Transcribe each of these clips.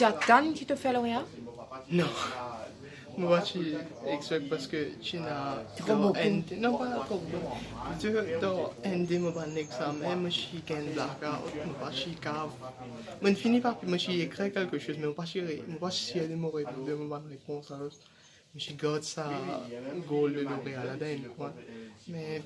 t'y attends que tu te fais lauréat? Non. Moi, je expect parce que tu n'as Trop beaucoup. non pas trop beaucoup. Tu dois ender mon bon examen, moi je suis qu'un blackout, moi pas je suis cave. Moi je finis par, moi je écrit quelque chose, mais moi pas si elle est mauvaise de mon bonne réponse. Moi je garde ça goal de L'Oréal là-dedans. Mais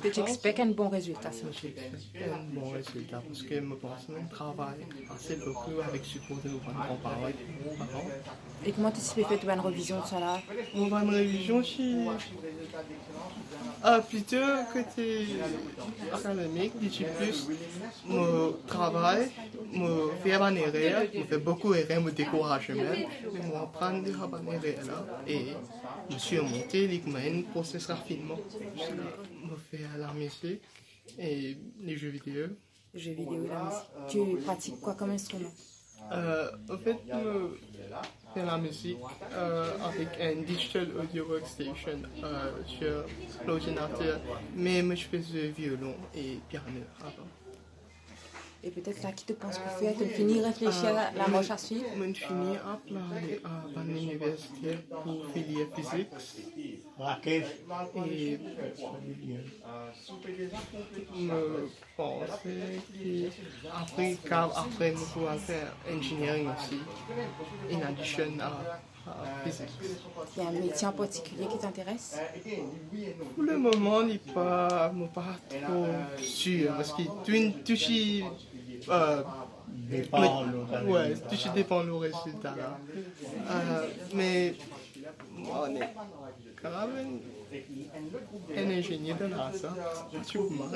Tu expectes un bon résultat, ça. j'expecte un bon résultat parce que je pense que je travaille assez beaucoup avec support de nos grands-parents. Et comment tu fais faire une révision de ça là? Mon bonne révision, je suis plutôt côté académique, je plus mon travail, je fais un erreur, je fais beaucoup d'erreurs, je me décourage même, mais je apprends de faire erreur là et je suis monté, je process rapidement. Je fais la musique et les jeux vidéo. Les jeux vidéo et la musique. Tu pratiques quoi comme instrument? En fait, je fais la musique avec un digital audio workstation sur l'ordinateur, mais moi je fais du violon et piano avant. Et peut-être là, qui te pense pour faire? Tu finis de réfléchir à la marche à suivre? Je finis à l'université pour filière physique et je pensais qu'après je pourrais faire engineering aussi, en addition à physique. Il y a un métier en particulier qui t'intéresse? Pour le moment, je ne suis pas trop sûr parce que tout dépend du résultat. Là. Mais moi, on est quand même un ingénieur de NASA, tu vois.